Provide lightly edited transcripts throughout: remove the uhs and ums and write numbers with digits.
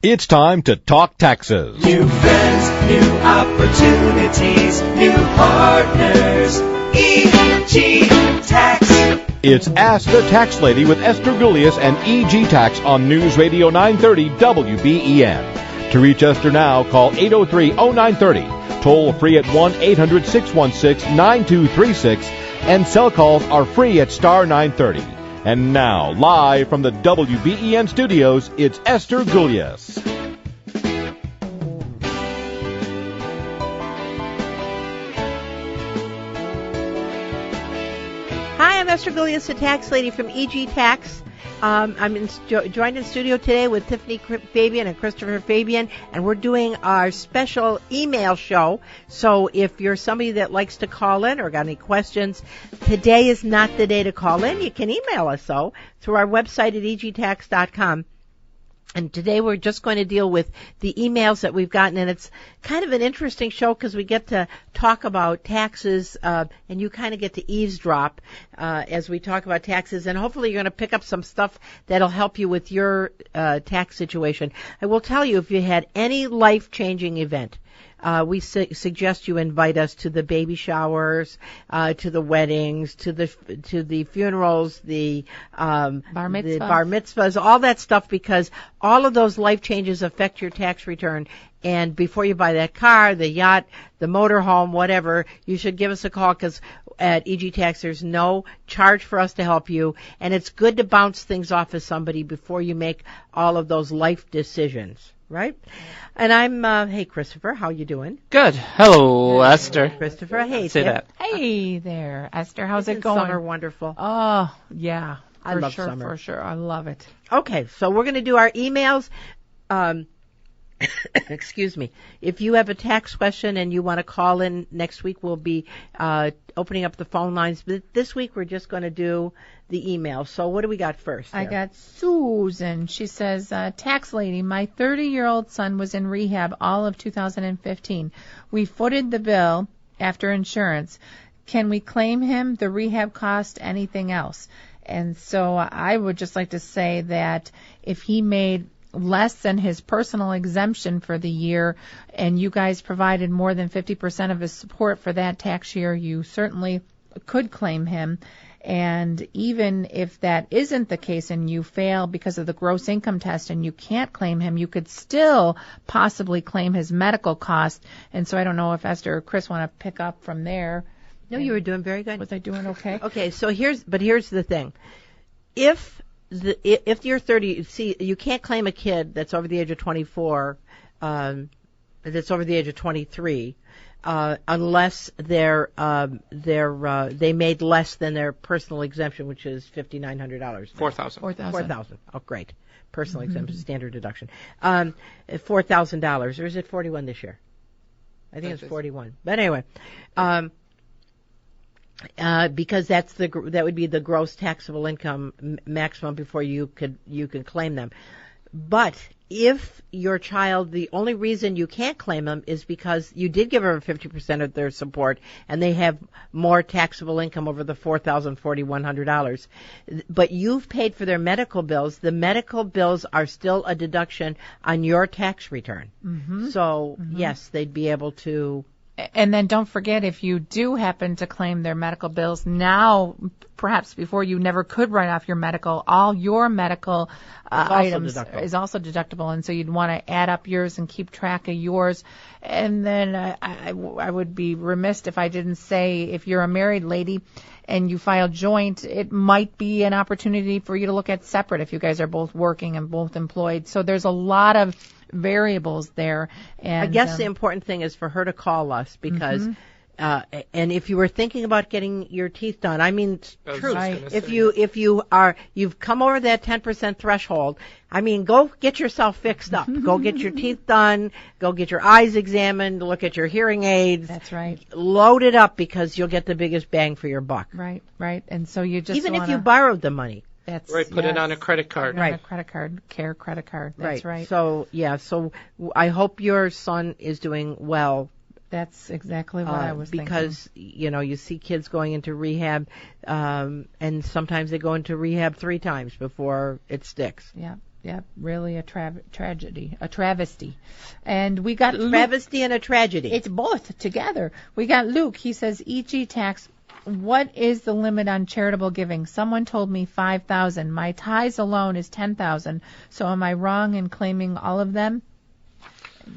It's time to talk taxes. New friends, new opportunities, new partners. EG Tax. It's Ask the Tax Lady with Esther Gulius and EG Tax on News Radio 930 WBEN. To reach Esther now, call 803-0930. Toll free at 1-800-616-9236. And cell calls are free at star 930. And now, live from the WBEN studios, it's Esther Gulius. Hi, I'm Esther Gulius, the tax lady from EG Tax. I'm joined in studio today with Tiffany Fabian and Christopher Fabian, and we're doing our special email show. So if you're somebody that likes to call in or got any questions, today is not the day to call in. You can email us, though, through our website at egtax.com. And today we're just going to deal with the emails that we've gotten, and it's kind of an interesting show because we get to talk about taxes, and you kind of get to eavesdrop as we talk about taxes, and hopefully you're going to pick up some stuff that'll help you with your tax situation. I will tell you, if you had any life-changing event, we suggest you invite us to the baby showers, to the weddings, to the funerals, the bar mitzvahs, all that stuff, because all of those life changes affect your tax return. And before you buy that car, the yacht, the motorhome, whatever, you should give us a call, because at EG Tax there's no charge for us to help you, and it's good to bounce things off of somebody before you make all of those life decisions. Right? And I'm, hey, Christopher, how you doing? Good. Hello, Esther. Christopher, hey. Say that. Hey there, Esther. How's it Isn't going? Summer wonderful? Oh, yeah. I love summer. For sure. I love it. Okay, so we're going to do our emails. Excuse me. If you have a tax question and you want to call in next week, we'll be opening up the phone lines. But this week we're just going to do the email. So what do we got first? I got Susan. She says, tax lady, my 30-year-old son was in rehab all of 2015. We footed the bill after insurance. Can we claim him, the rehab cost, anything else? And so I would just like to say that if he made less than his personal exemption for the year, and you guys provided more than 50% of his support for that tax year, you certainly could claim him. And even if that isn't the case and you fail because of the gross income test and you can't claim him, you could still possibly claim his medical cost. And so I don't know if Esther or Chris want to pick up from there. No, you were doing very good. Was I doing okay? Okay, so here's the thing. If you're 30, see, you can't claim a kid that's over the age of 24, that's over the age of 23, unless they made less than their personal exemption, which is $5,900. $4,000. Oh, great. Personal exemption, standard deduction. $4,000, or is it 41 this year? I think it's 41. But anyway, because that would be the gross taxable income maximum before you could claim them. But if your child, the only reason you can't claim them is because you did give them 50% of their support and they have more taxable income over the $4,100, but you've paid for their medical bills, the medical bills are still a deduction on your tax return. Mm-hmm. So, yes, they'd be able to. And then don't forget, if you do happen to claim their medical bills now, perhaps before you never could write off your medical, all your medical items is also deductible. And so you'd want to add up yours and keep track of yours. And then I would be remiss if I didn't say, if you're a married lady and you file joint, it might be an opportunity for you to look at separate if you guys are both working and both employed. So there's a lot of variables there. And I guess the important thing is for her to call us, because and if you were thinking about getting your teeth done, I mean, true. If you've come over that 10% threshold, I mean, go get yourself fixed up. Go get your teeth done. Go get your eyes examined. Look at your hearing aids. That's right. Load it up, because you'll get the biggest bang for your buck. Right. And so you just if you borrowed the money. That's right. Put it on a credit card. Right. On a credit card, care credit card. That's right. So I hope your son is doing well. That's exactly what I was thinking. Because, you see kids going into rehab, and sometimes they go into rehab 3 times before it sticks. Yeah. Yeah, really a tragedy, a travesty. And we got Luke. Travesty and a tragedy. It's both together. We got Luke. He says, EG Tax, what is the limit on charitable giving? Someone told me $5,000. My tithes alone is $10,000. So am I wrong in claiming all of them?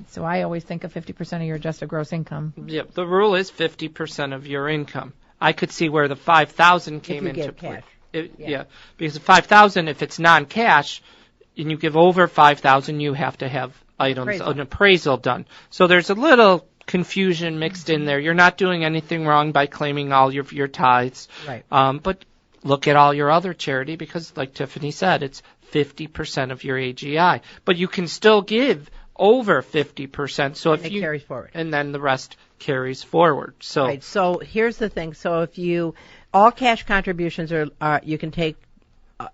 So I always think of 50% of your adjusted gross income. Yep, the rule is 50% of your income. I could see where the $5,000 came into play. Yeah, because the $5,000, if it's non-cash, and you give over $5,000, you have to have an appraisal done. So there's a little confusion mixed in there. You're not doing anything wrong by claiming all your tithes. Right. But look at all your other charity because, like Tiffany said, it's 50% of your AGI. But you can still give over 50%. So if you carries forward, and then the rest carries forward. So right. So here's the thing. So if all cash contributions are you can take.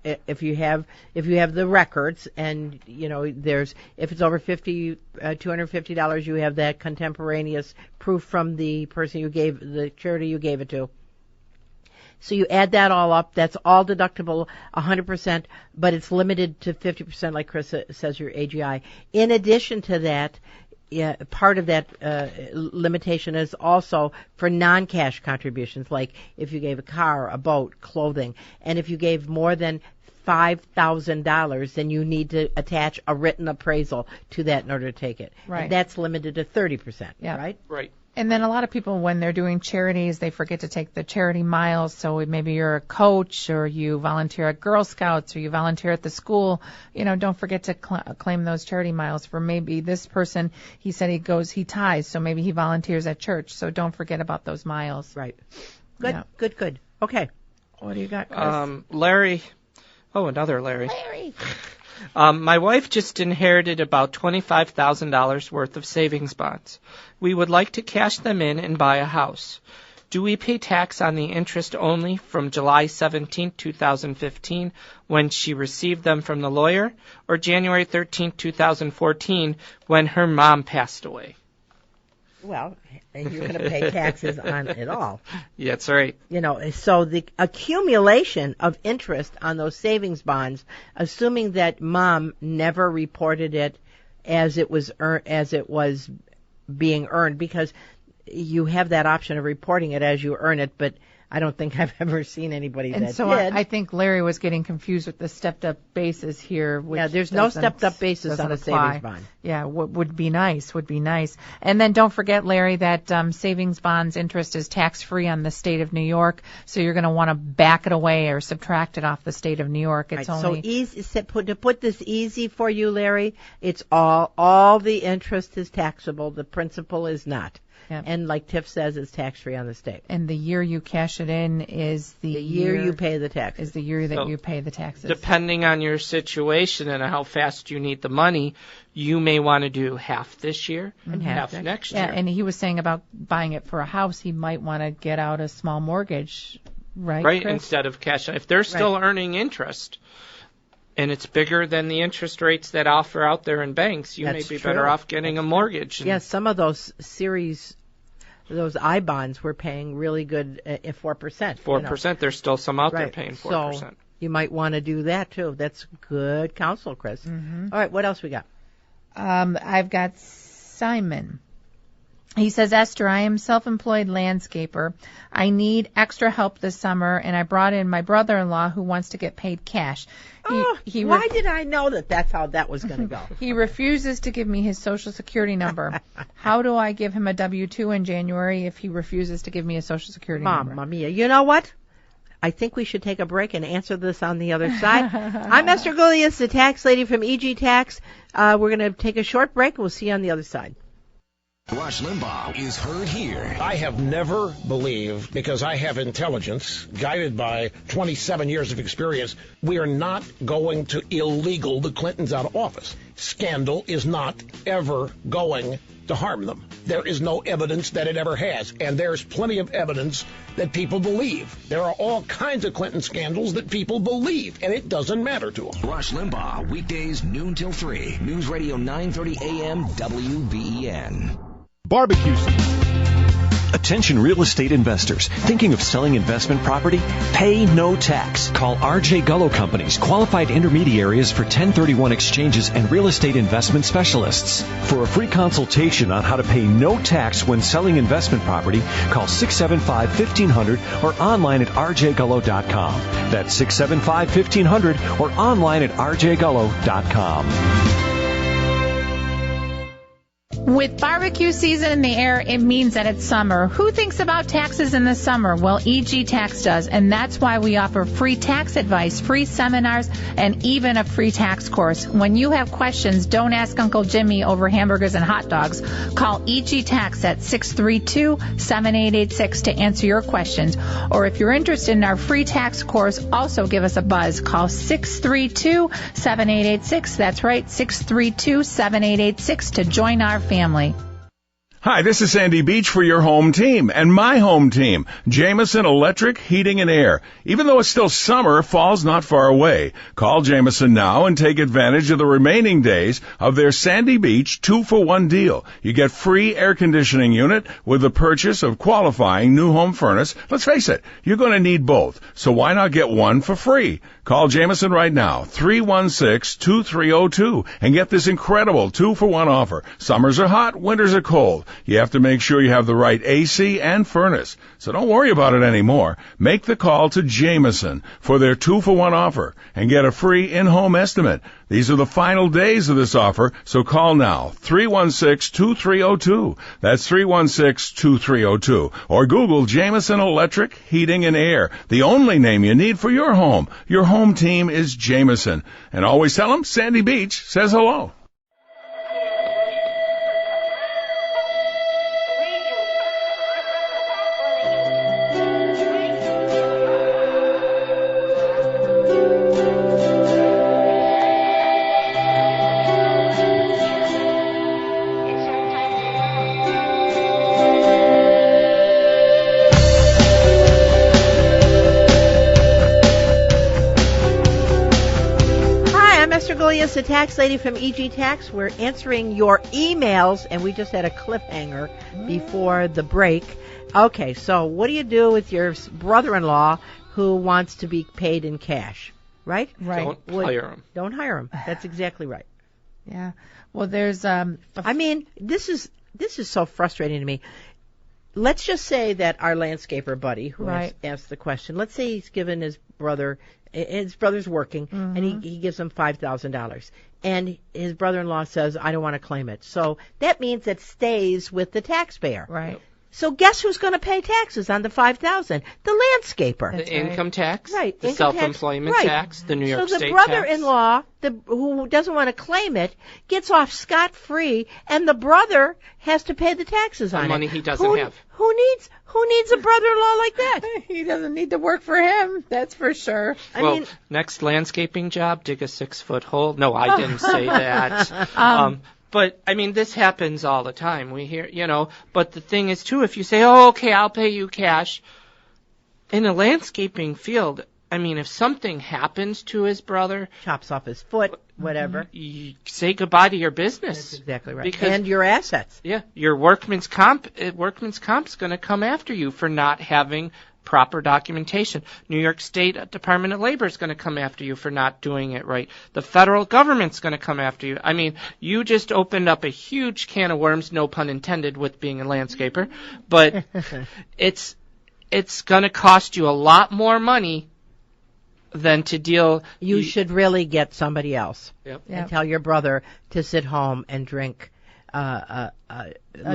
If you have the records and if it's over $250, you have that contemporaneous proof from the person the charity you gave it to. So you add that all up. That's all deductible 100%, but it's limited to 50%, like Chris says, your AGI. In addition to that, part of that limitation is also for non-cash contributions, like if you gave a car, a boat, clothing, and if you gave more than $5,000, then you need to attach a written appraisal to that in order to take it. Right. And that's limited to 30%, right? Right. And then a lot of people, when they're doing charities, they forget to take the charity miles. So maybe you're a coach or you volunteer at Girl Scouts or you volunteer at the school. Don't forget to claim those charity miles. For maybe this person, he said he tithes, so maybe he volunteers at church. So don't forget about those miles. Right. Good, yeah. good. Okay. What do you got, Chris? Larry. Oh, another Larry. My wife just inherited about $25,000 worth of savings bonds. We would like to cash them in and buy a house. Do we pay tax on the interest only from July 17, 2015, when she received them from the lawyer, or January 13, 2014, when her mom passed away? Well, you're going to pay taxes on it all. Yeah, that's right. So the accumulation of interest on those savings bonds, assuming that mom never reported it as it was being earned, because you have that option of reporting it as you earn it, but I don't think I've ever seen anybody that did. And so I think Larry was getting confused with the stepped-up basis here. Which there's no stepped-up basis on a savings bond. Yeah, would be nice. And then don't forget, Larry, that savings bonds interest is tax-free on the state of New York, so you're going to want to back it away or subtract it off the state of New York. It's right, only so easy to put this easy for you, Larry. It's all the interest is taxable. The principal is not. Yep. And like Tiff says, it's tax-free on the state. And the year you cash it in is the year you pay the taxes. Is the year that you pay the taxes. Depending on your situation and how fast you need the money, you may want to do half this year and half next year. Yeah, and he was saying about buying it for a house, he might want to get out a small mortgage, right? Right, Chris? instead of cash. If they're still earning interest, and it's bigger than the interest rates that offer out there in banks, you may be better off getting a mortgage. Yes, some of those those I bonds were paying really good at 4%. 4%. There's still some out there paying 4%. So you might want to do that too. That's good counsel, Chris. Mm-hmm. All right, what else we got? I've got Simon. He says, Esther, I am self-employed landscaper. I need extra help this summer, and I brought in my brother-in-law who wants to get paid cash. Why did I know that's how that was going to go? He refuses to give me his Social Security number. How do I give him a W-2 in January if he refuses to give me a Social Security number? Mamma mia. You know what? I think we should take a break and answer this on the other side. I'm Esther Gulius, the tax lady from EG Tax. We're going to take a short break. We'll see you on the other side. Rush Limbaugh is heard here. I have never believed, because I have intelligence, guided by 27 years of experience, we are not going to illegal the Clintons out of office. Scandal is not ever going to harm them. There is no evidence that it ever has, and there's plenty of evidence that people believe. There are all kinds of Clinton scandals that people believe, and it doesn't matter to them. Rush Limbaugh, weekdays noon till 3. News Radio 930 AM WBEN. Barbecue season. Attention real estate investors. Thinking of selling investment property? Pay no tax. Call R.J. Gullo Companies, qualified intermediaries for 1031 exchanges and real estate investment specialists. For a free consultation on how to pay no tax when selling investment property, call 675-1500 or online at rjgullo.com. That's 675-1500 or online at rjgullo.com. With barbecue season in the air, it means that it's summer. Who thinks about taxes in the summer? Well, EG Tax does, and that's why we offer free tax advice, free seminars, and even a free tax course. When you have questions, don't ask Uncle Jimmy over hamburgers and hot dogs. Call EG Tax at 632-7886 to answer your questions. Or if you're interested in our free tax course, also give us a buzz. Call 632-7886. That's right, 632-7886 to join our family. Hi, this is Sandy Beach for your home team and my home team, Jameson Electric Heating and Air. Even though it's still summer, fall's not far away. Call Jameson now and take advantage of the remaining days of their Sandy Beach 2-for-1 deal. You get free air conditioning unit with the purchase of qualifying new home furnace. Let's face it, you're going to need both, so why not get one for free? Call Jameson right now, 316-2302, and get this incredible 2-for-1 offer. Summers are hot, winters are cold. You have to make sure you have the right AC and furnace. So don't worry about it anymore. Make the call to Jameson for their 2-for-1 offer and get a free in-home estimate. These are the final days of this offer, so call now, 316-2302. That's 316-2302. Or Google Jameson Electric Heating and Air, the only name you need for your home. Your home team is Jameson. And always tell them Sandy Beach says hello. The tax lady from EG Tax. We're answering your emails, and we just had a cliffhanger before the break. Okay, so what do you do with your brother-in-law who wants to be paid in cash? Right? Don't hire him. Don't hire him. That's exactly right. Yeah. Well, there's I mean, this is so frustrating to me. Let's just say that our landscaper buddy who asked the question, let's say he's given his brother's working, and he gives him $5,000. And his brother-in-law says, I don't want to claim it. So that means it stays with the taxpayer. Right. So guess who's going to pay taxes on the $5,000? The landscaper. The income tax, right? The self-employment tax, the New York State tax. So the brother-in-law, who doesn't want to claim it, gets off scot-free, and the brother has to pay the taxes on it. Money he doesn't have. Who needs a brother-in-law like that? He doesn't need to work for him, that's for sure. I mean, next landscaping job, dig a 6-foot hole. No, I didn't say that. But, I mean, this happens all the time. We hear, but the thing is, too, if you say, oh, okay, I'll pay you cash, in a landscaping field, I mean, if something happens to his brother, chops off his foot, whatever, you say goodbye to your business. That's exactly right. And your assets. Yeah, your workman's comp's going to come after you for not having proper documentation. New York State Department of Labor is going to come after you for not doing it right. The federal government's going to come after you. I mean, you just opened up a huge can of worms, no pun intended, with being a landscaper. But it's going to cost you a lot more money than to deal. You should really get somebody else. Yep. And tell your brother to sit home and drink lemonade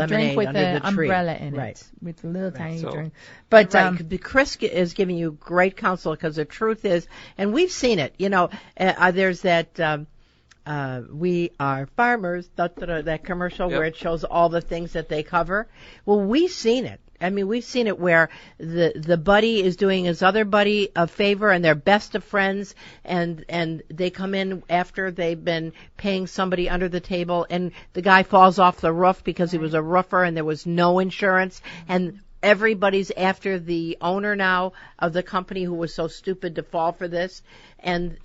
drink with under the the tree. umbrella in right. it, with a little tiny So- drink. But Chris is giving you great counsel, because the truth is, and we've seen it. There's that we are farmers, that commercial where it shows all the things that they cover. Well, we've seen it. I mean, we've seen it where the buddy is doing his other buddy a favor, and they're best of friends, and they come in after they've been paying somebody under the table, and the guy falls off the roof because he was a roofer and there was no insurance, and everybody's after the owner now of the company who was so stupid to fall for this, and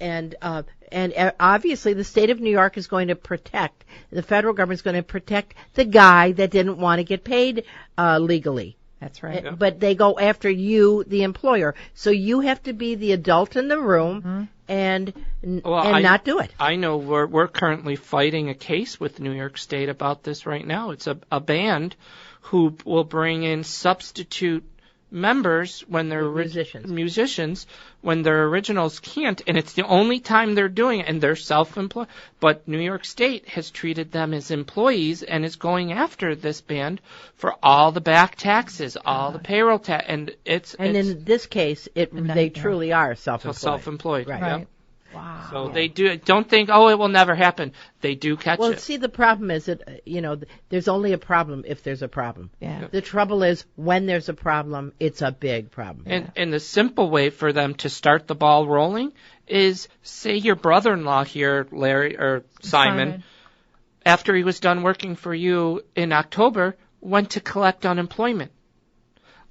obviously the state of New York is going to protect, the federal government is going to protect the guy that didn't want to get paid legally. That's right. But they go after you, the employer. So you have to be the adult in the room and not do it. I know we're currently fighting a case with New York State about this right now. It's a band who will bring in substitute members when they're musicians when their originals can't, and it's the only time they're doing it, and they're self-employed. But New York State has treated them as employees and is going after this band for all the back taxes, all the payroll tax, and it's in this case, they truly are self-employed. Self-employed, right? Yep. Wow. So they don't think, oh, it will never happen. They do catch it. Well, see, the problem is that, there's only a problem if there's a problem. Yeah. The trouble is when there's a problem, it's a big problem. And the simple way for them to start the ball rolling is, say your brother-in-law here, Larry or Simon, after he was done working for you in October, went to collect unemployment.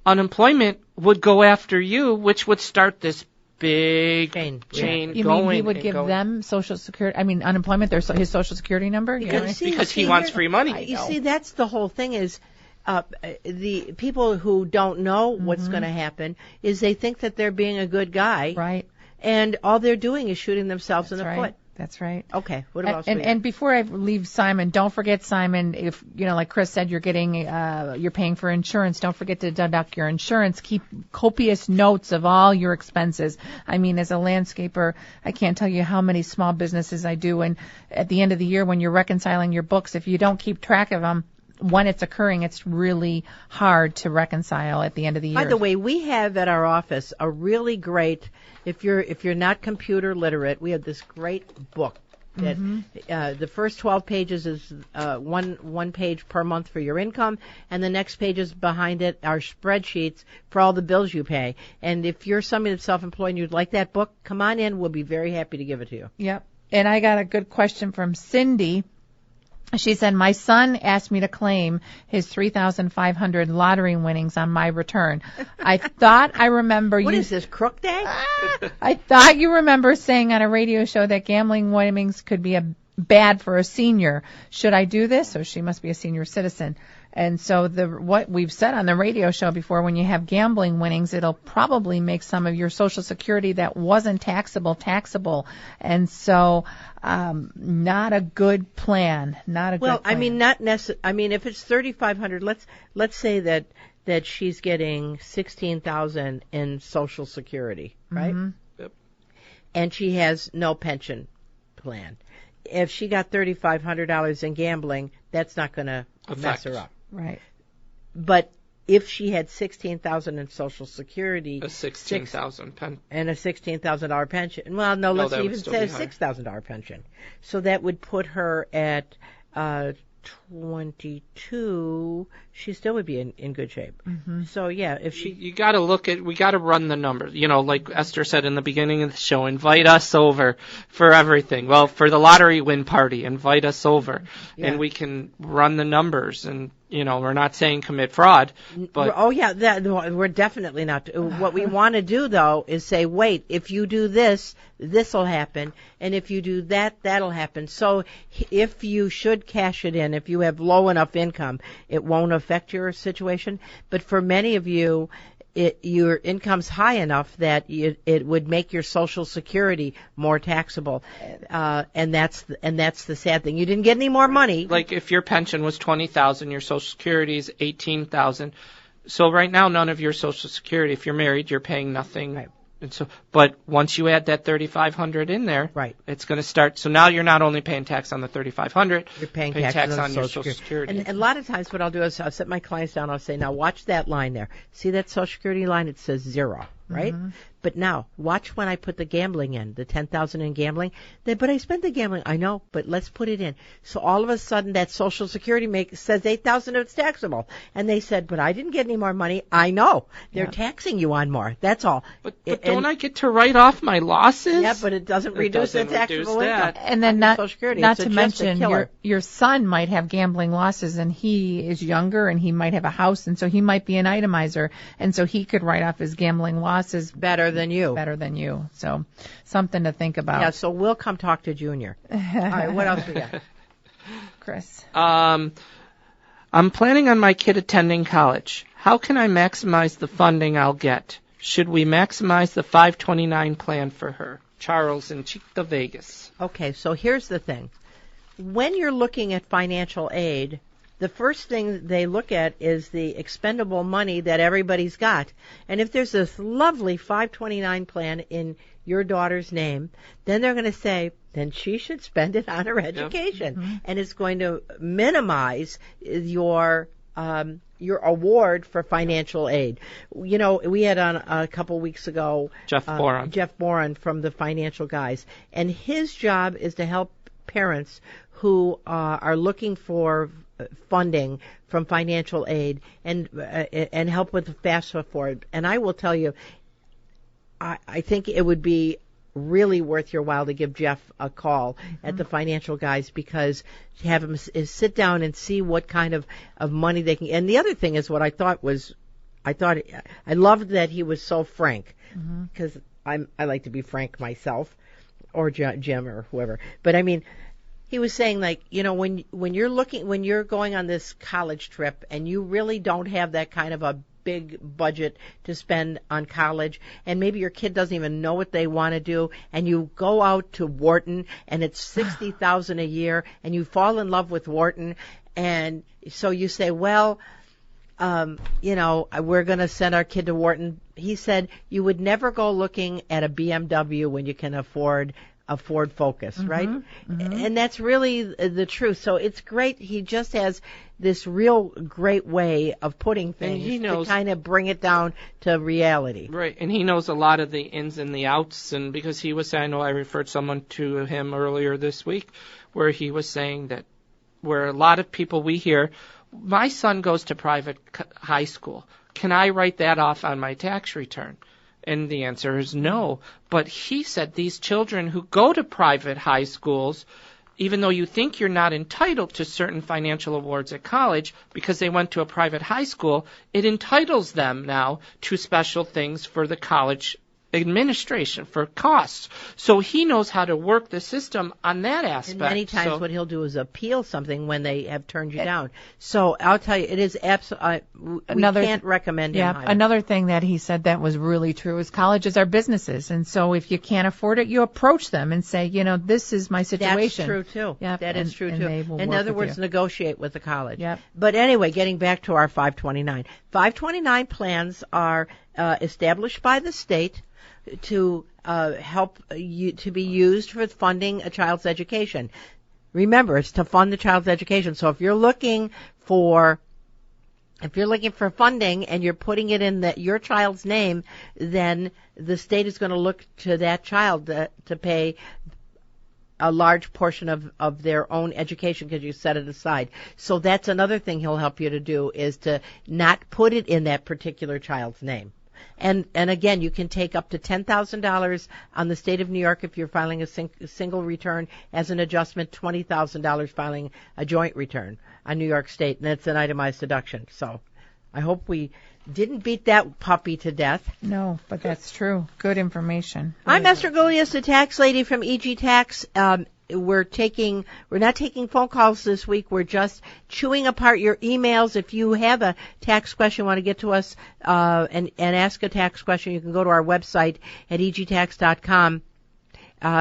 Unemployment would go after you, which would start this big chain You going. mean he would give them Social Security? I mean, unemployment. His Social Security number. Because he wants free money. You see, that's the whole thing. Is the people who don't know what's going to happen is they think that they're being a good guy, right? And all they're doing is shooting themselves in the foot. That's right. Okay. What about and before I leave Simon, don't forget, Simon, if like Chris said, you're paying for insurance, don't forget to deduct your insurance. Keep copious notes of all your expenses. I mean, as a landscaper, I can't tell you how many small businesses I do, and at the end of the year when you're reconciling your books, if you don't keep track of them when it's occurring, it's really hard to reconcile at the end of the year. By the way, we have at our office a really great, if you're not computer literate, we have this great book that the first 12 pages is one page per month for your income, and the next pages behind it are spreadsheets for all the bills you pay. And if you're somebody that's self-employed and you'd like that book, come on in. We'll be very happy to give it to you. Yep. And I got a good question from Cindy. She said, my son asked me to claim his 3,500 lottery winnings on my return. I thought I remember What is this, Crook Day? I thought you remember saying on a radio show that gambling winnings could be bad for a senior. Should I do this? So she must be a senior citizen. And so what we've said on the radio show before, when you have gambling winnings, it'll probably make some of your Social Security that wasn't taxable. And so not a good plan. Not a good plan. I mean, not necessarily. I mean, if it's 3,500, let's say that she's getting 16,000 in Social Security, right? Yep. And she has no pension plan. If she got $3,500 in gambling, that's not going to mess her up. Right. But if she had 16,000 in Social Security, a 16,000 and a $16,000 pension. Well, no, let's even say a $6,000 pension. So that would put her at 22. She still would be in good shape. So yeah, if she you got to we got to run the numbers. Like Esther said in the beginning of the show, invite us over for everything. Well, for the lottery win party, invite us over, and we can run the numbers. And we're not saying commit fraud, but we're definitely not. What we want to do though is say, wait, if you do this, this will happen, and if you do that, that'll happen. So if you should cash it in, if you have low enough income, it won't affect your situation. But for many of you, your income's high enough that it would make your Social Security more taxable, and that's the sad thing. You didn't get any more money. Like if your pension was $20,000, your Social Security is $18,000. So right now, none of your Social Security. If you're married, you're paying nothing. Right. And so, but once you add that 3,500 in there, right, it's going to start. So now you're not only paying tax on the 3,500, you're paying tax on your Social Security. And a lot of times, what I'll do is I'll sit my clients down. I'll say, now watch that line there. See that Social Security line? It says 0, right? But now watch when I put the gambling in, the 10,000 in gambling. But I spent the gambling. I know, but let's put it in. So all of a sudden, that Social Security says 8,000 it's taxable, and they said, but I didn't get any more money. I know they're taxing you on more. That's all. But don't I get to write off my losses? Yeah, but it doesn't reduce the taxable income. And then not to mention your son might have gambling losses, and he is younger, and he might have a house, and so he might be an itemizer, and so he could write off his gambling losses better than you. So something to think about. Yeah, so we'll come talk to Junior. All right, what else we got? Chris. I'm planning on my kid attending college. How can I maximize the funding I'll get? Should we maximize the 529 plan for her? Charles in Chico, Vegas. Okay, so here's the thing. When you're looking at financial aid, the first thing they look at is the expendable money that everybody's got. And if there's this lovely 529 plan in your daughter's name, then they're going to say, then she should spend it on her education. Mm-hmm. And it's going to minimize your award for financial aid. You know, we had on a couple weeks ago Jeff Boren from the Financial Guys, and his job is to help parents who are looking for funding from financial aid and help with the FAFSA for it. And I will tell you, I think it would be really worth your while to give Jeff a call at the Financial Guys, because to have him sit down and see what kind of money they can. And the other thing is what I loved that he was so frank, because I like to be frank myself, or Jim or whoever. But I mean, he was saying, like, you know, when you're going on this college trip and you really don't have that kind of a big budget to spend on college, and maybe your kid doesn't even know what they want to do, and you go out to Wharton and it's $60,000 a year, and you fall in love with Wharton, and so you say, well, you know, we're going to send our kid to Wharton. He said you would never go looking at a BMW when you can afford a Ford Focus, right? And that's really the truth. So it's great. He just has this real great way of putting things to kind of bring it down to reality. Right, and he knows a lot of the ins and the outs, and because he was saying, I know I referred someone to him earlier this week, where he was saying that where a lot of people we hear, my son goes to private high school. Can I write that off on my tax return? And the answer is no. But he said these children who go to private high schools, even though you think you're not entitled to certain financial awards at college because they went to a private high school, it entitles them now to special things for the college administration, for costs. So he knows how to work the system on that aspect. And many times what he'll do is appeal something when they have turned you down. So I'll tell you, it is absolutely, we can't recommend him highly. Another thing that he said that was really true is colleges are businesses. And so if you can't afford it, you approach them and say, you know, this is my situation. That's true, too. Yep. That is true, too. In other words, negotiate with the college. Yep. But anyway, getting back to our 529. 529 plans are established by the state to help you to be used for funding a child's education. Remember, it's to fund the child's education. So if you're looking for funding and you're putting it in your child's name, then the state is going to look to that child to pay a large portion of their own education because you set it aside. So that's another thing he'll help you to do, is to not put it in that particular child's name. And again, you can take up to $10,000 on the state of New York if you're filing a single return as an adjustment, $20,000 filing a joint return on New York State, and it's an itemized deduction. So I hope we didn't beat that puppy to death. No, but that's true. Good information. I'm Esther Gulias, the tax lady from EG Tax. We're not taking phone calls this week. We're just chewing apart your emails. If you have a tax question, want to get to us and ask a tax question, you can go to our website at egtax.com.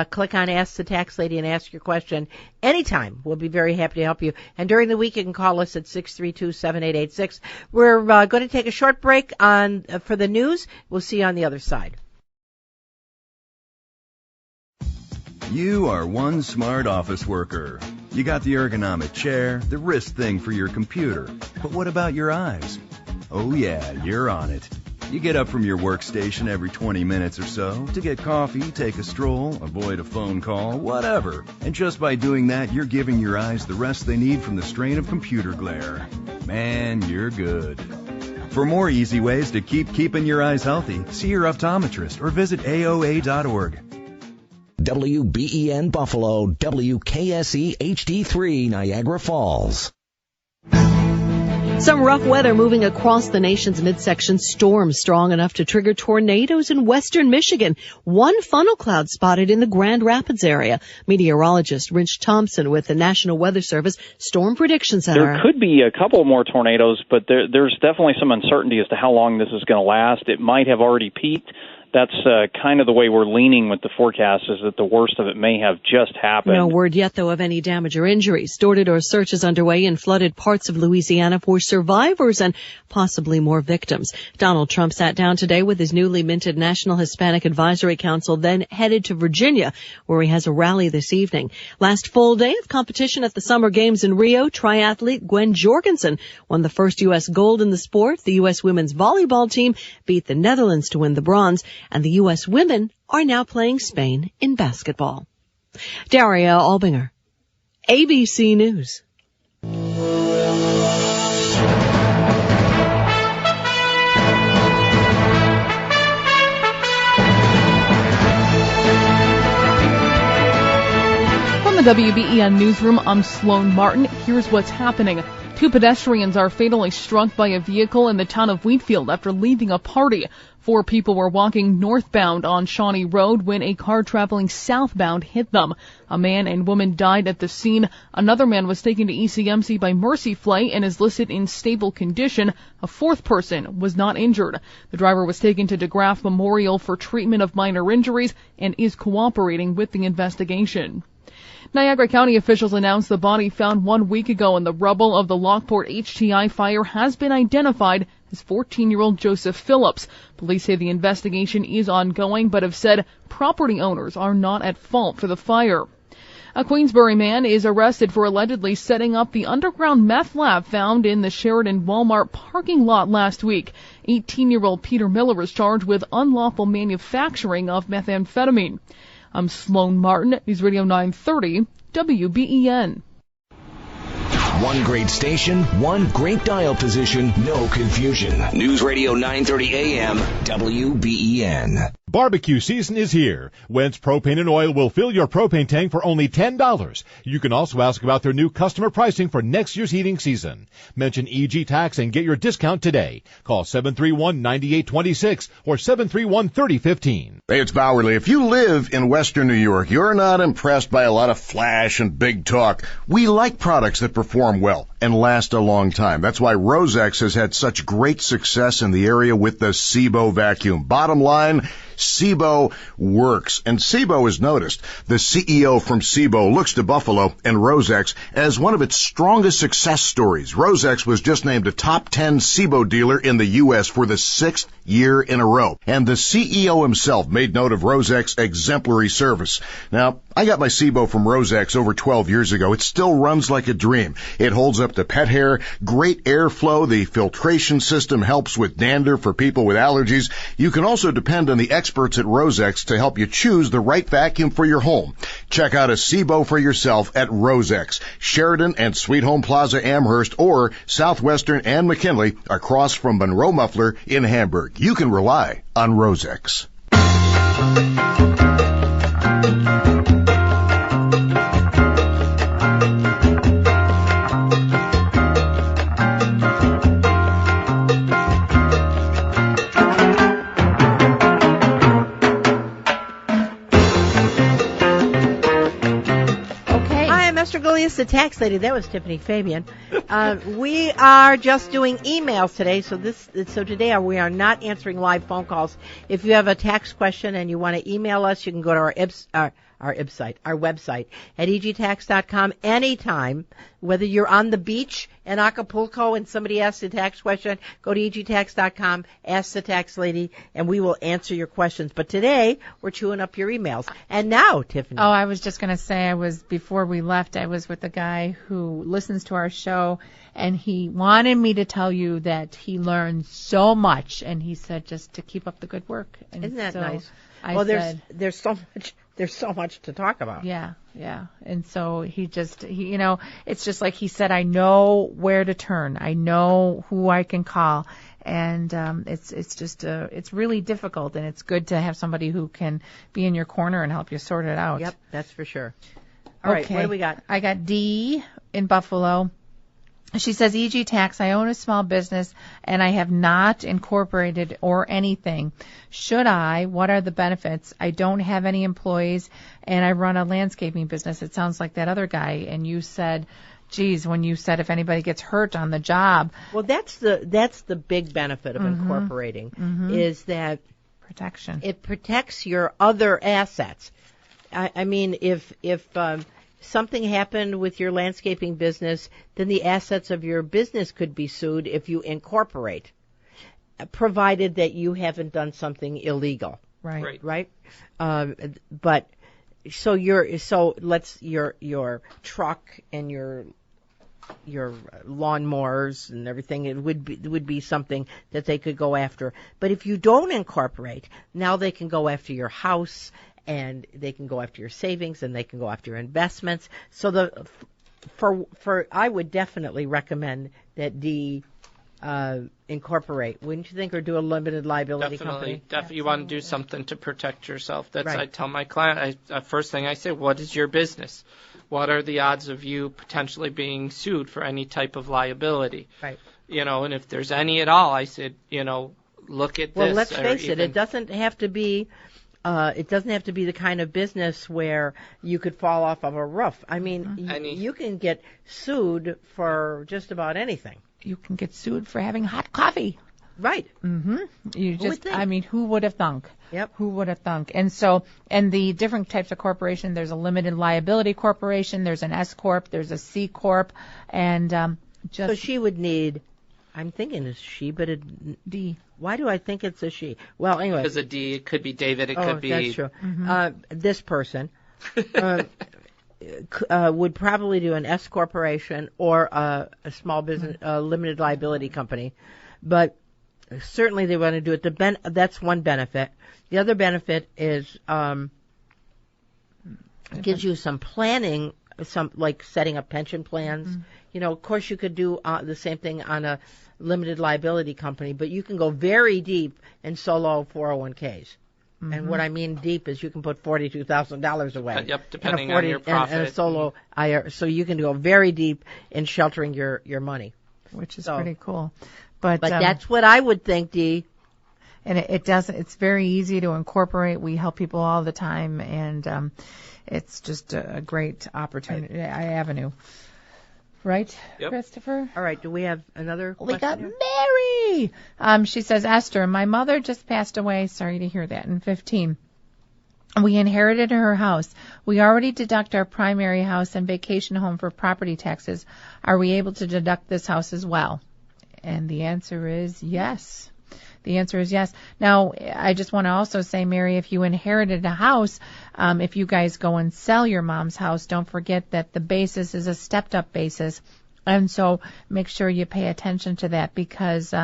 Click on Ask the Tax Lady and ask your question anytime. We'll be very happy to help you. And during the week, you can call us at 632-7886. We're going to take a short break for the news. We'll see you on the other side. You are one smart office worker. You got the ergonomic chair, the wrist thing for your computer. But what about your eyes? Oh yeah, you're on it. You get up from your workstation every 20 minutes or so to get coffee, take a stroll, avoid a phone call, whatever. And just by doing that, you're giving your eyes the rest they need from the strain of computer glare. Man, you're good. For more easy ways to keeping your eyes healthy, see your optometrist or visit AOA.org. WBEN Buffalo, WKSE HD3 Niagara Falls. Some rough weather moving across the nation's midsection. Storms strong enough to trigger tornadoes in western Michigan. One funnel cloud spotted in the Grand Rapids area. Meteorologist Rich Thompson with the National Weather Service Storm Prediction Center. There could be a couple more tornadoes, but there's definitely some uncertainty as to how long this is going to last. It might have already peaked. That's kind of the way we're leaning with the forecast, is that the worst of it may have just happened. No word yet, though, of any damage or injuries. Door-to-door searches underway in flooded parts of Louisiana for survivors and possibly more victims. Donald Trump sat down today with his newly minted National Hispanic Advisory Council, then headed to Virginia, where he has a rally this evening. Last full day of competition at the Summer Games in Rio, triathlete Gwen Jorgensen won the first U.S. gold in the sport. The U.S. women's volleyball team beat the Netherlands to win the bronze. And the U.S. women are now playing Spain in basketball. Daria Albinger, ABC News. From the WBEN Newsroom, I'm Sloan Martin. Here's what's happening. 2 pedestrians are fatally struck by a vehicle in the town of Wheatfield after leaving a party. 4 people were walking northbound on Shawnee Road when a car traveling southbound hit them. A man and woman died at the scene. Another man was taken to ECMC by Mercy Flay and is listed in stable condition. A 4th person was not injured. The driver was taken to DeGraff Memorial for treatment of minor injuries and is cooperating with the investigation. Niagara County officials announced the body found 1 week ago in the rubble of the Lockport HTI fire has been identified as 14-year-old Joseph Phillips. Police say the investigation is ongoing, but have said property owners are not at fault for the fire. A Queensbury man is arrested for allegedly setting up the underground meth lab found in the Sheridan Walmart parking lot last week. 18-year-old Peter Miller is charged with unlawful manufacturing of methamphetamine. I'm Sloan Martin, News Radio 930, WBEN. One great station, one great dial position, no confusion. News Radio 930 AM, WBEN. Barbecue season is here. Wentz Propane and Oil will fill your propane tank for only $10. You can also ask about their new customer pricing for next year's heating season. Mention EG Tax and get your discount today. Call 731-9826 or 731-3015. Hey, it's Bowerly. If you live in Western New York, you're not impressed by a lot of flash and big talk. We like products that perform well and last a long time. That's why Rosex has had such great success in the area with the Sebo vacuum. Bottom line, Sebo works, and Sebo is noticed. The CEO from Sebo looks to Buffalo and Rosex as one of its strongest success stories. Rosex was just named a top 10 Sebo dealer in the U.S. for the 6th year in a row, and the CEO himself made note of Rosex exemplary service. Now, I got my Sebo from Rosex over 12 years ago. It still runs like a dream. It holds up to pet hair, great airflow. The filtration system helps with dander for people with allergies. You can also depend on the experts at Rosex to help you choose the right vacuum for your home. Check out a Sebo for yourself at Rosex, Sheridan and Sweet Home Plaza Amherst, or Southwestern and McKinley across from Monroe Muffler in Hamburg. You can rely on Rosex. Gullius, the tax lady. That was Tiffany Fabian. We are just doing emails today, so today we are not answering live phone calls. If you have a tax question and you want to email us, you can go to our website at egtax.com anytime. Whether you're on the beach in Acapulco and somebody asks a tax question, go to egtax.com, ask the tax lady, and we will answer your questions. But today, we're chewing up your emails. And now, Tiffany. Oh, I was just going to say, before we left, I was with a guy who listens to our show, and he wanted me to tell you that he learned so much, and he said just to keep up the good work. And isn't that nice? There's so much to talk about. Yeah. And so it's just like he said, I know where to turn. I know who I can call. And it's really difficult, and it's good to have somebody who can be in your corner and help you sort it out. Yep, that's for sure. All right, what do we got? I got D in Buffalo. She says, EG Tax, I own a small business and I have not incorporated or anything. Should I? What are the benefits? I don't have any employees and I run a landscaping business. It sounds like that other guy. And you said, geez, when you said if anybody gets hurt on the job. Well, that's the big benefit of incorporating is that protection. It protects your other assets. I mean, if something happened with your landscaping business, then the assets of your business could be sued if you incorporate, provided that you haven't done something illegal. Right. But so your truck and your lawnmowers and everything, it would be something that they could go after. But if you don't incorporate, now they can go after your house, and they can go after your savings, and they can go after your investments. So I would definitely recommend that Dee incorporate, wouldn't you think, or do a limited liability company? Definitely, you want to do something to protect yourself. That's right. I tell my client, first thing I say, what is your business? What are the odds of you potentially being sued for any type of liability? Right. And if there's any at all, I said, look at this. Well, let's face it, it doesn't have to be the kind of business where you could fall off of a roof. I mean, you can get sued for just about anything. You can get sued for having hot coffee. Right. You just, I mean, who would have thunk? Yep. Who would have thunk? And so, and the different types of corporation, there's a limited liability corporation, there's an S Corp, there's a C Corp, and So she would need, I'm thinking it's she, but a D. Why do I think it's a she? Well, anyway. Because a D, it could be David, it could be. That's true. This person would probably do an S corporation or a small business, limited liability company, but certainly they want to do it. That's one benefit. The other benefit is gives you some planning, some like setting up pension plans. Of course, you could do the same thing on a limited liability company, but you can go very deep in solo 401ks. And what I mean deep is you can put $42,000 away. Yep, depending on your profit. And a solo IRA. So you can go very deep in sheltering your money. Which is pretty cool. But that's what I would think, Dee. And it's very easy to incorporate. We help people all the time, and it's just a great opportunity, avenue. Right, yep. Christopher? All right, do we have another question? We got Mary! She says, Esther, my mother just passed away, sorry to hear that, in 2015. We inherited her house. We already deduct our primary house and vacation home for property taxes. Are we able to deduct this house as well? And the answer is yes. The answer is yes. Now, I just want to also say, Mary, if you inherited a house, if you guys go and sell your mom's house, don't forget that the basis is a stepped-up basis. And so make sure you pay attention to that because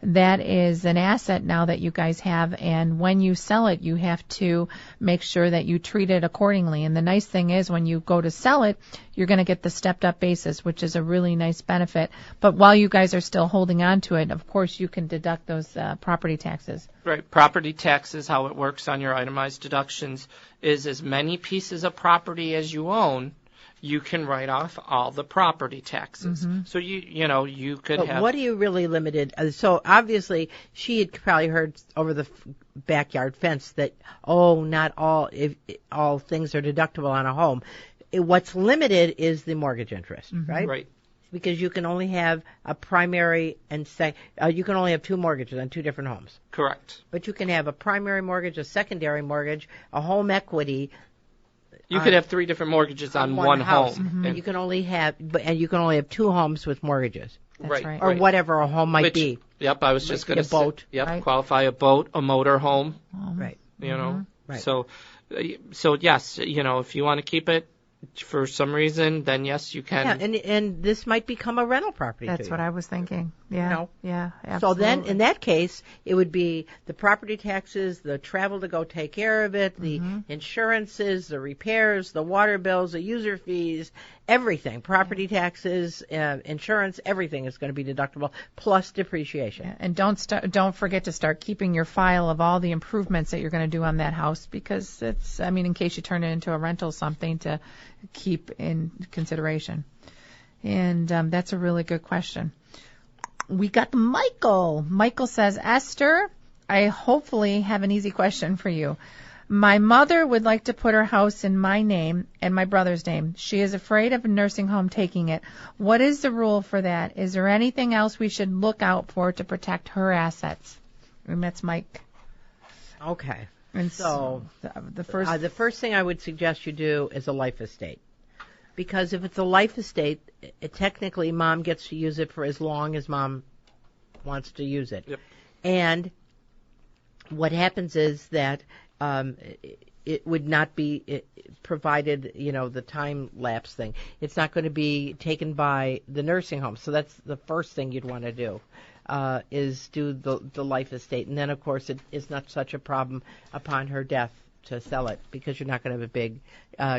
that is an asset now that you guys have. And when you sell it, you have to make sure that you treat it accordingly. And the nice thing is when you go to sell it, you're going to get the stepped-up basis, which is a really nice benefit. But while you guys are still holding on to it, of course, you can deduct those property taxes. Right. Property taxes, how it works on your itemized deductions is as many pieces of property as you own, you can write off all the property taxes. So you could but have. What are you really limited? So obviously she had probably heard over the backyard fence that not all things are deductible on a home. What's limited is the mortgage interest, right? Right. Because you can only have a primary and you can only have two mortgages on two different homes. Correct. But you can have a primary mortgage, a secondary mortgage, a home equity. You could have three different mortgages on one house, home, and you can only have two homes with mortgages. That's right. Or whatever a home might be. Yep, I was just going to say. A boat. Yep, right? Qualify a boat, a motor home. Right. Right. So yes, if you want to keep it for some reason, then yes, you can. Yeah, and this might become a rental property. That's what I was thinking. Yeah. Yeah. Absolutely. So then, in that case, it would be the property taxes, the travel to go take care of it, the insurances, the repairs, the water bills, the user fees, everything. Property taxes, insurance, everything is going to be deductible plus depreciation. Yeah. And don't forget to start keeping your file of all the improvements that you're going to do on that house because in case you turn it into a rental, something to keep in consideration. And that's a really good question. We got Michael. Michael says, Esther, I hopefully have an easy question for you. My mother would like to put her house in my name and my brother's name. She is afraid of a nursing home taking it. What is the rule for that? Is there anything else we should look out for to protect her assets? And that's Mike. Okay. And so the first thing I would suggest you do is a life estate. Because if it's a life estate, technically mom gets to use it for as long as mom wants to use it. Yep. And what happens is that it would not be provided, the time lapse thing. It's not going to be taken by the nursing home. So that's the first thing you'd want to do, is do the life estate. And then, of course, it is not such a problem upon her death to sell it, because you're not going to have a big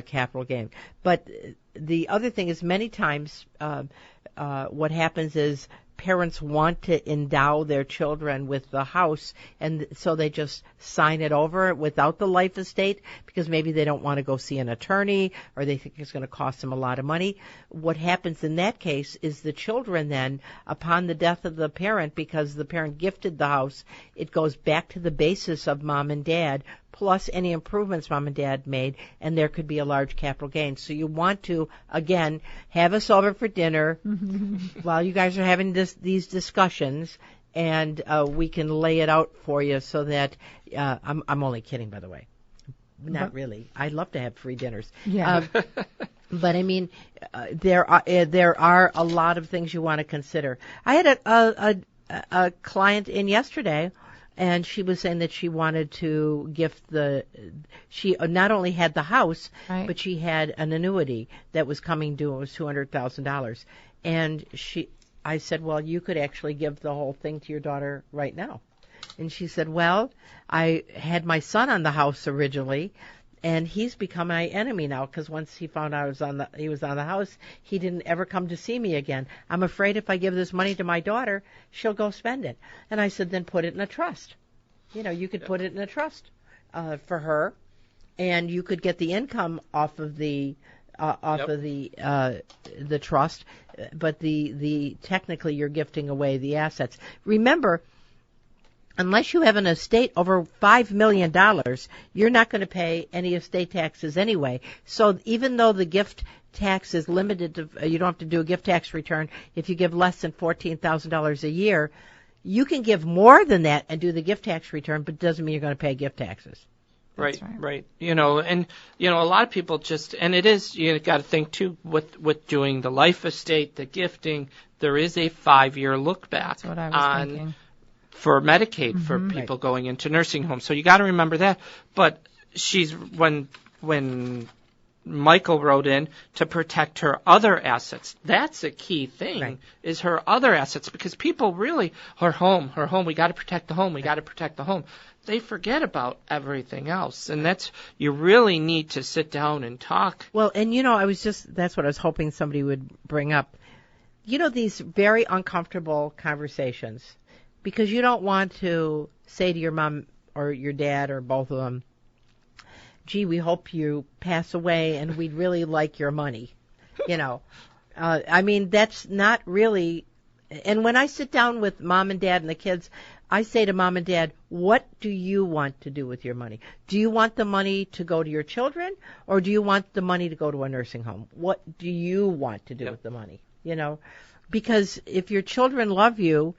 capital gain. But the other thing is, many times what happens is parents want to endow their children with the house, and so they just sign it over without the life estate, because maybe they don't want to go see an attorney, or they think it's going to cost them a lot of money. What happens in that case is the children then, upon the death of the parent, because the parent gifted the house, it goes back to the basis of mom and dad, plus any improvements mom and dad made, and there could be a large capital gain. So you want to, again, have us over for dinner while you guys are having these discussions, and we can lay it out for you so that I'm only kidding, by the way. Not really. I'd love to have free dinners. Yeah. But I mean, there are a lot of things you want to consider. I had a client in yesterday, and she was saying that she wanted to gift she not only had the house, right, but she had an annuity that was coming due. It was $200,000. And I said, well, you could actually give the whole thing to your daughter right now. And she said, well, I had my son on the house originally, and he's become my enemy now, because once he found out he was on the house, he didn't ever come to see me again. I'm afraid if I give this money to my daughter, she'll go spend it. And I said, then put it in a trust. You could put it in a trust for her, and you could get the income off of the trust, but the technically you're gifting away the assets. Remember, unless you have an estate over $5 million, you're not going to pay any estate taxes anyway. So even though the gift tax is limited to, you don't have to do a gift tax return if you give less than $14,000 a year. You can give more than that and do the gift tax return, but it doesn't mean you're going to pay gift taxes. Right. And a lot of people and it is, you got to think too, with doing the life estate, the gifting, there is a 5-year look back. That's what I was thinking. For Medicaid, for people going into nursing homes. So you got to remember that. But when Michael wrote in to protect her other assets, that's a key thing, is her other assets, because people really, her home, we got to protect the home, we got to protect the home. They forget about everything else, and you really need to sit down and talk. Well, and that's what I was hoping somebody would bring up. These very uncomfortable conversations, because you don't want to say to your mom or your dad or both of them, gee, we hope you pass away and we'd really like your money. I mean, that's not really. And when I sit down with mom and dad and the kids, I say to mom and dad, what do you want to do with your money? Do you want the money to go to your children, or do you want the money to go to a nursing home? What do you want to do with the money? Because if your children love you,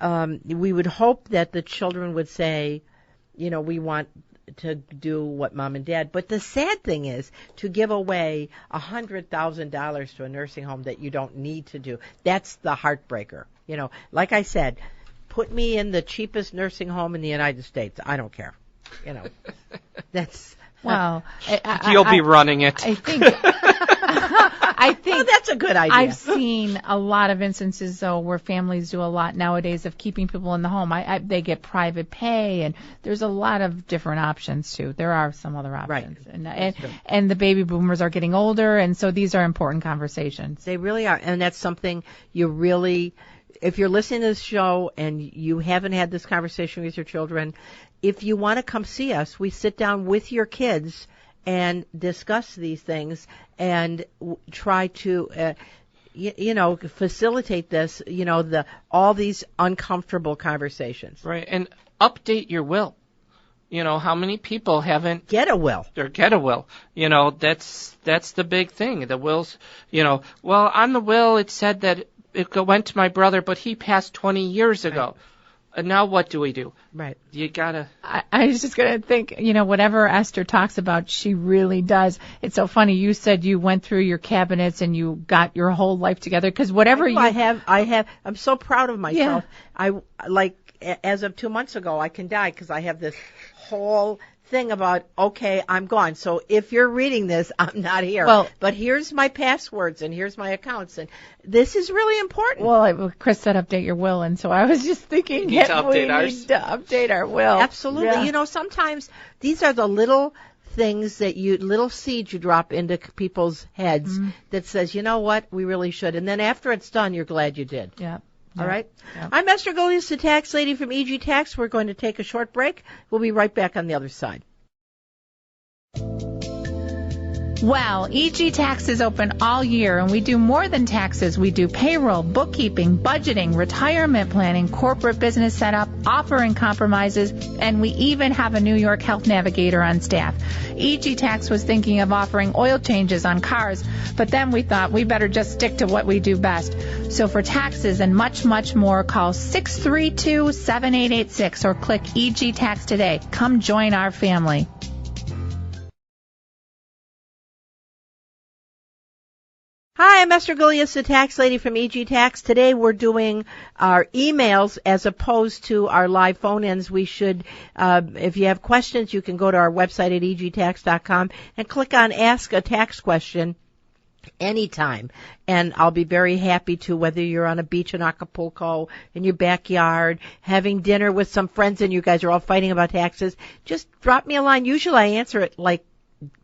we would hope that the children would say, we want to do what mom and dad. But the sad thing is to give away $100,000 to a nursing home that you don't need to do. That's the heartbreaker. Like I said, put me in the cheapest nursing home in the United States. I don't care. That's. Well, you'll be running it. I think well, that's a good idea. I've seen a lot of instances, though, where families do a lot nowadays of keeping people in the home. They get private pay, and there's a lot of different options, too. There are some other options. Right. And the baby boomers are getting older, and so these are important conversations. They really are, and that's something you really, if you're listening to this show and you haven't had this conversation with your children, if you want to come see us, we sit down with your kids and discuss these things and try to facilitate this, all these uncomfortable conversations. Right, and update your will. How many people haven't get a will? Or get a will. That's the big thing. The wills, well, on the will it said that it went to my brother, but he passed 20 years ago. Right. And now what do we do? Right. You gotta. I was just gonna think, whatever Esther talks about, she really does. It's so funny. You said you went through your cabinets and you got your whole life together, because whatever I have. I'm so proud of myself. Yeah. As of 2 months ago, I can die because I have this whole thing about, okay, I'm gone. So if you're reading this, I'm not here. Well, but here's my passwords and here's my accounts, and this is really important. Well, Chris said update your will, and so I was just thinking we need to update our will. Absolutely. Yeah. Sometimes these are the little things little seeds you drop into people's heads that says, you know what, we really should. And then after it's done, you're glad you did. Yeah. All right. Yep. I'm Esther Golias, the tax lady from EG Tax. We're going to take a short break. We'll be right back on the other side. Well, EG Tax is open all year, and we do more than taxes. We do payroll, bookkeeping, budgeting, retirement planning, corporate business setup, offering compromises, and we even have a New York Health Navigator on staff. EG Tax was thinking of offering oil changes on cars, but then we thought we better just stick to what we do best. So for taxes and much, much more, call 632-7886 or click EG Tax today. Come join our family. Hi, I'm Esther Golias, the tax lady from EG Tax. Today we're doing our emails as opposed to our live phone-ins. We should, if you have questions, you can go to our website at egtax.com and click on Ask a Tax Question anytime. And I'll be very happy to, whether you're on a beach in Acapulco, in your backyard, having dinner with some friends and you guys are all fighting about taxes, just drop me a line. Usually I answer it like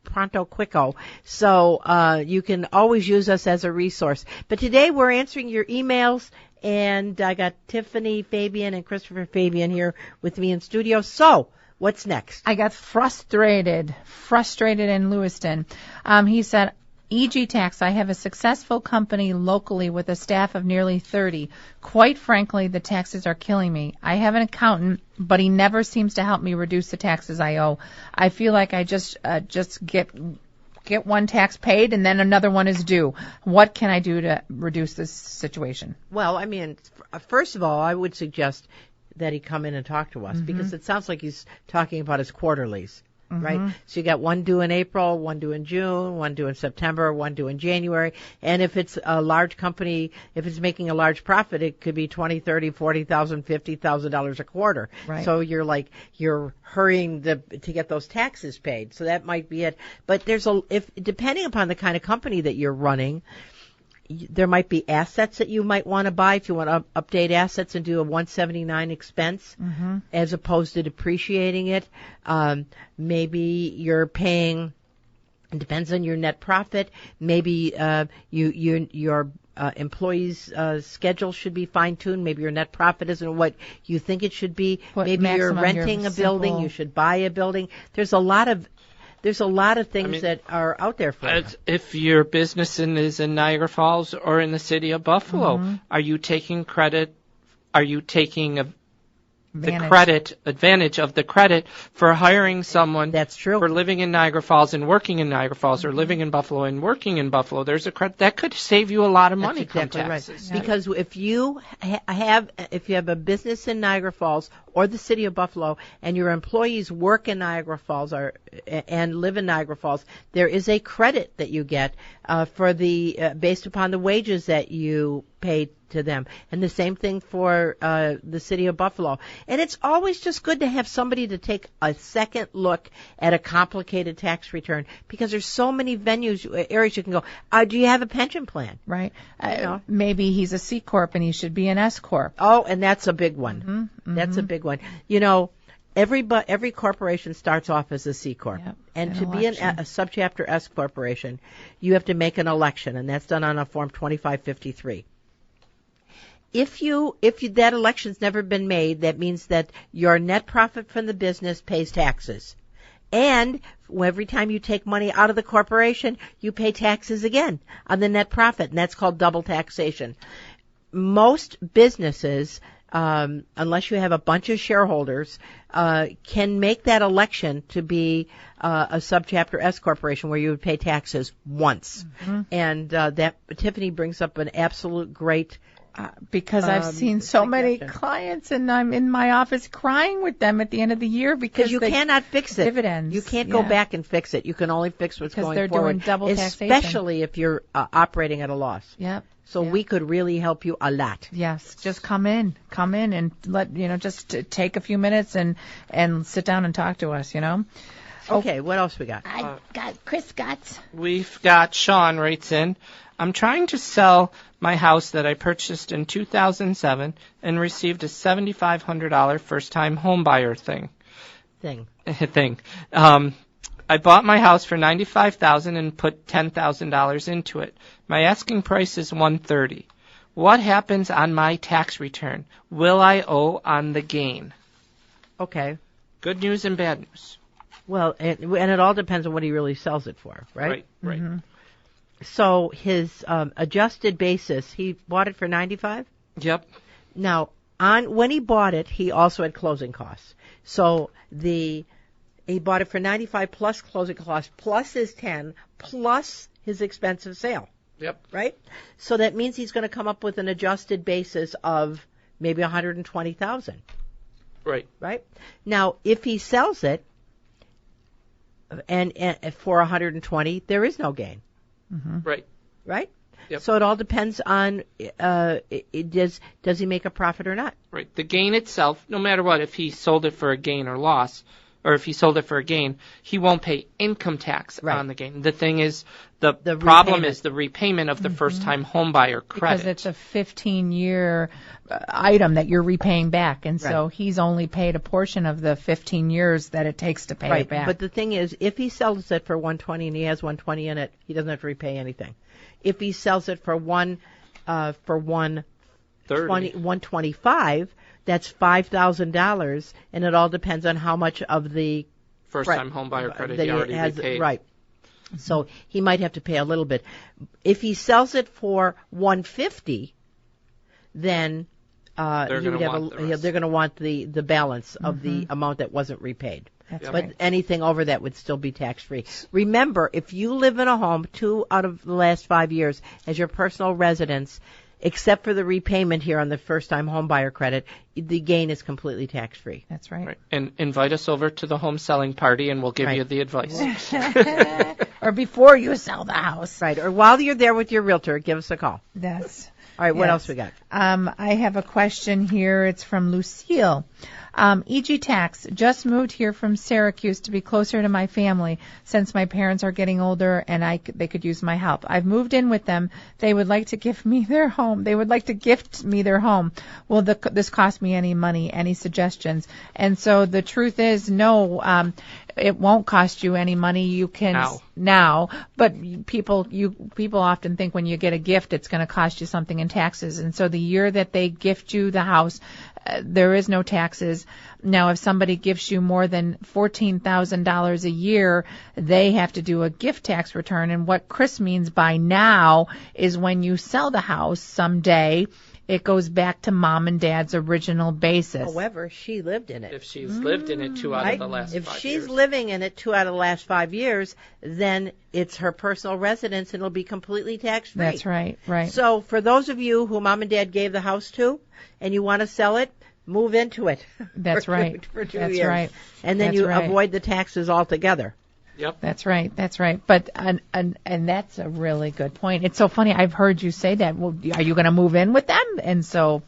pronto quicko, so you can always use us as a resource. But today we're answering your emails, and I got Tiffany Fabian and Christopher Fabian here with me in studio. So what's next? I got frustrated in Lewiston. He said, EG Tax, I have a successful company locally with a staff of nearly 30. Quite frankly, the taxes are killing me. I have an accountant, but he never seems to help me reduce the taxes I owe. I feel like I just get one tax paid and then another one is due. What can I do to reduce this situation? Well, I mean, first of all, I would suggest that he come in and talk to us, because it sounds like he's talking about his quarterlies. Right? So you got one due in April, one due in June, one due in September, one due in January. And if it's a large company, if it's making a large profit, it could be $20,000, $30,000, $40,000, $50,000 a quarter. Right. So you're hurrying to get those taxes paid. So that might be it. But depending upon the kind of company that you're running, there might be assets that you might want to buy if you want to update assets and do a 179 expense as opposed to depreciating it. Maybe you're paying, it depends on your net profit. Maybe your employees' schedule should be fine-tuned. Maybe your net profit isn't what you think it should be. Maybe you're renting a building. You should buy a building. There's a lot of things that are out there for you. If your business is in Niagara Falls or in the city of Buffalo, are you taking credit? Are you taking advantage of the credit for hiring someone? That's true. For living in Niagara Falls and working in Niagara Falls, or living in Buffalo and working in Buffalo. There's a credit that could save you a lot of money. That's exactly taxes. Right. Because if you have a business in Niagara Falls or the city of Buffalo, and your employees work in Niagara Falls and live in Niagara Falls, there is a credit that you get for based upon the wages that you pay to them. And the same thing for the city of Buffalo. And it's always just good to have somebody to take a second look at a complicated tax return, because there's so many areas you can go. Do you have a pension plan? Right. Maybe he's a C Corp and he should be an S Corp. Oh, and that's a big one. That's a big one. Every corporation starts off as a C Corp. Yep. And to be a subchapter S corporation, you have to make an election, and that's done on a Form 2553. If that election's never been made, that means that your net profit from the business pays taxes. And every time you take money out of the corporation, you pay taxes again on the net profit, and that's called double taxation. Most businesses, unless you have a bunch of shareholders, can make that election to be a subchapter S corporation where you would pay taxes once. And that Tiffany brings up an absolute great because I've seen so many clients, and I'm in my office crying with them at the end of the year because you cannot fix it. Dividends. You can't go back and fix it. You can only fix what's going they're forward, doing double taxation. especially if you're operating at a loss. Yep. So we could really help you a lot. Yes, just come in and just take a few minutes and sit down and talk to us. Okay, what else we got? Chris got. We've got Sean writes in. I'm trying to sell my house that I purchased in 2007 and received a $7,500 first-time home buyer thing. I bought my house for $95,000 and put $10,000 into it. My asking price is $130,000. What happens on my tax return? Will I owe on the gain? Okay. Good news and bad news. Well, and it all depends on what he really sells it for, right? Right. Mm-hmm. So his adjusted basis, he bought it for $95,000? Yep. Now, when he bought it, he also had closing costs. So he bought it for $95,000 plus closing costs, plus his $10,000, plus his expensive sale. Yep. Right? So that means he's going to come up with an adjusted basis of maybe $120,000. Right. Right? Now, if he sells it and for $120,000, there is no gain. Mm-hmm. Right. Right? Yep. So it all depends on does he make a profit or not? Right. The gain itself, no matter what, if he sold it for a gain or loss, or if he sold it for a gain, he won't pay income tax on the gain. The thing is, the problem repayment. is the repayment of the first-time home buyer credit. Because it's a 15-year item that you're repaying back, and so he's only paid a portion of the 15 years that it takes to pay it back. But the thing is, if he sells it for $120,000 and he has $120,000 in it, he doesn't have to repay anything. If he sells it for $125,000, that's $5,000, and it all depends on how much of the first-time home buyer credit he already repaid. Right. So he might have to pay a little bit. If he sells it for $150,000, then they're going to want the balance of the amount that wasn't repaid. But anything over that would still be tax-free. Remember, if you live in a home 2 out of the last 5 years as your personal residence, except for the repayment here on the first-time home buyer credit, the gain is completely tax-free. That's right. And invite us over to the home selling party, and we'll give you the advice. Or before you sell the house. Right. Or while you're there with your realtor, give us a call. That's all right. What else we got? I have a question here. It's from Lucille. EG Tax, just moved here from Syracuse to be closer to my family since my parents are getting older and they could use my help. I've moved in with them. They would like to give me their home. They would like to gift me their home. Will this cost me any money? Any suggestions? And so the truth is, no, it won't cost you any money. You can now, but people often think when you get a gift, it's going to cost you something in taxes. And so the year that they gift you the house, there is no taxes. Now, if somebody gives you more than $14,000 a year, they have to do a gift tax return. And what Chris means by now is when you sell the house someday, it goes back to mom and dad's original basis. However, she lived in it. If she's lived in it 2 out of the last 5 years. If she's living in it 2 out of the last 5 years, then it's her personal residence and it'll be completely tax-free. That's right, right. So for those of you who mom and dad gave the house to and you want to sell it, move into it. That's right. For 2 That's years. right. And then you avoid the taxes altogether. Yep. That's right. That's right. But and that's a really good point. It's so funny. I've heard you say that. Well, are you going to move in with them? And so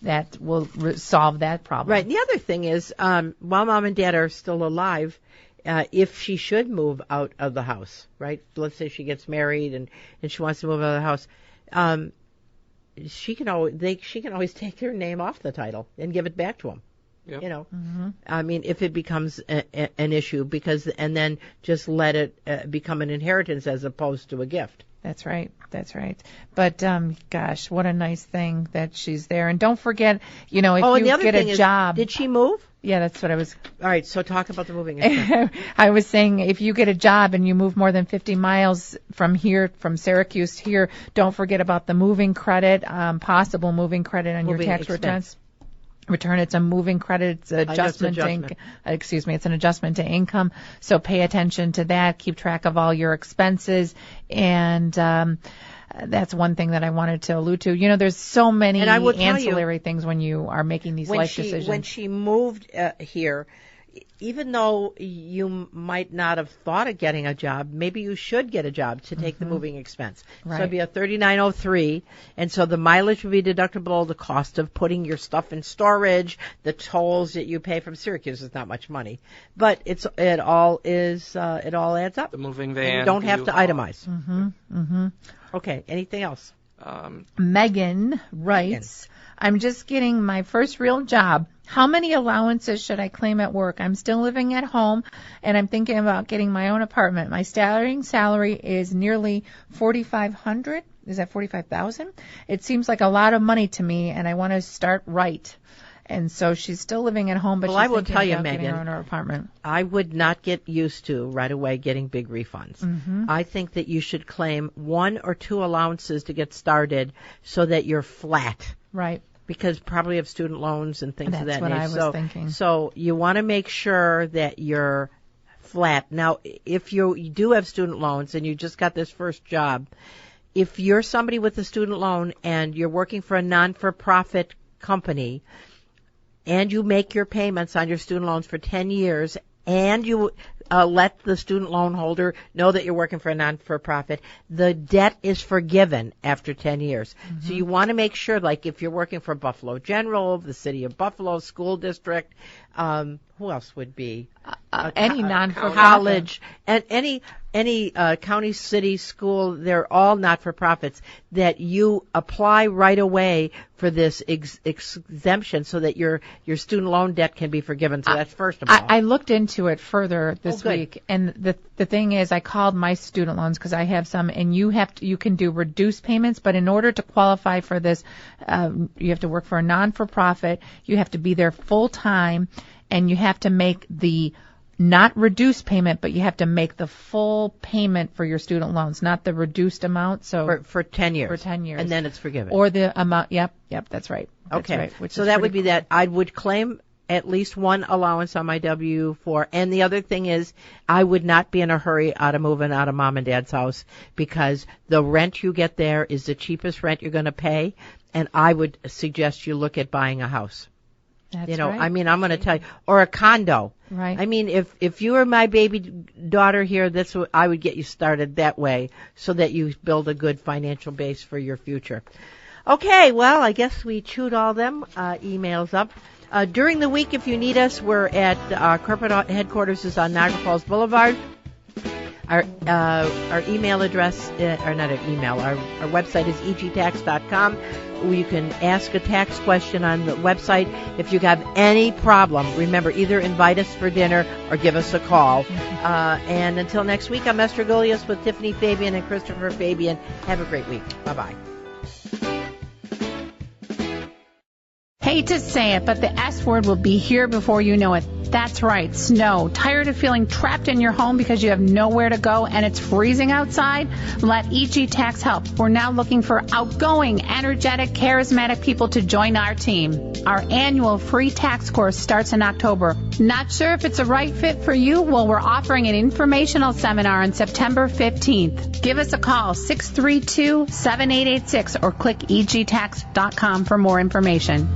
that will solve that problem. Right. And the other thing is, while mom and dad are still alive, if she should move out of the house, right? Let's say she gets married and she wants to move out of the house, she can always take their name off the title and give it back to them. Yep. You know, I mean, if it becomes an issue, and then just let it become an inheritance as opposed to a gift. That's right. That's right. But gosh, what a nice thing that she's there. And don't forget, if you the other get thing a job. Did she move? Yeah, that's what I was. All right, so talk about the moving expense. I was saying if you get a job and you move more than 50 miles from here, from Syracuse here, don't forget about the moving credit, possible moving credit on your tax returns. It's a moving credit. It's an adjustment. It's an adjustment to income. So pay attention to that. Keep track of all your expenses. And that's one thing that I wanted to allude to. You know, there's so many ancillary things when you are making these life decisions. When she moved here, even though you might not have thought of getting a job, maybe you should get a job to take the moving expense. Right. So it'd be a $39.03, and so the mileage would be deductible, the cost of putting your stuff in storage, the tolls that you pay from Syracuse is not much money, but it all adds up. The moving van. And you don't have to itemize. Mm-hmm. Okay, anything else? Megan writes, I'm just getting my first real job. How many allowances should I claim at work? I'm still living at home, and I'm thinking about getting my own apartment. My starting salary is nearly $4,500. Is that $45,000? It seems like a lot of money to me, and I want to start right. And so she's still living at home, but she's thinking about getting her own apartment. I would not get used to right away getting big refunds. Mm-hmm. I think that you should claim 1 or 2 allowances to get started so that you're flat. Right. Because probably have student loans and things of that nature. That's what I was thinking. So you want to make sure that you're flat. Now, if you do have student loans and you just got this first job, if you're somebody with a student loan and you're working for a non-for-profit company and you make your payments on your student loans for 10 years and you let the student loan holder know that you're working for a non-for-profit, the debt is forgiven after 10 years. Mm-hmm. So you want to make sure, like if you're working for Buffalo General, the City of Buffalo School District, who else would be? Any non-for-profit. College, and any county, city, school, they're all not-for-profits, that you apply right away for this exemption so that your student loan debt can be forgiven. So that's first of all. I looked into it further this week, and the thing is, I called my student loans because I have some, and you can do reduced payments, but in order to qualify for this, you have to work for a non-for-profit, you have to be there full-time, and you have to make the not reduced payment, but you have to make the full payment for your student loans, not the reduced amount. So for 10 years. For 10 years. And then it's forgiven. Or the amount. Yep, that's right. Okay. So that would be that. I would claim at least 1 allowance on my W-4. And the other thing is, I would not be in a hurry moving out of mom and dad's house, because the rent you get there is the cheapest rent you're going to pay. And I would suggest you look at buying a house. That's right. I mean, I'm going to tell you, or a condo. Right. I mean, if you were my baby daughter here, that's what I would get you started that way, so that you build a good financial base for your future. Okay, well, I guess we chewed all them emails up. During the week, if you need us, we're at corporate headquarters is on Niagara Falls Boulevard. Our email address, or not an email, our website is egtax.com. You can ask a tax question on the website. If you have any problem, remember, either invite us for dinner or give us a call. And until next week, I'm Esther Golias with Tiffany Fabian and Christopher Fabian. Have a great week. Bye-bye. Hate to say it, but the S word will be here before you know it. That's right, snow. Tired of feeling trapped in your home because you have nowhere to go and it's freezing outside? Let EG Tax help. We're now looking for outgoing, energetic, charismatic people to join our team. Our annual free tax course starts in October. Not sure if it's a right fit for you? Well, we're offering an informational seminar on September 15th. Give us a call, 632-7886, or click egtax.com for more information.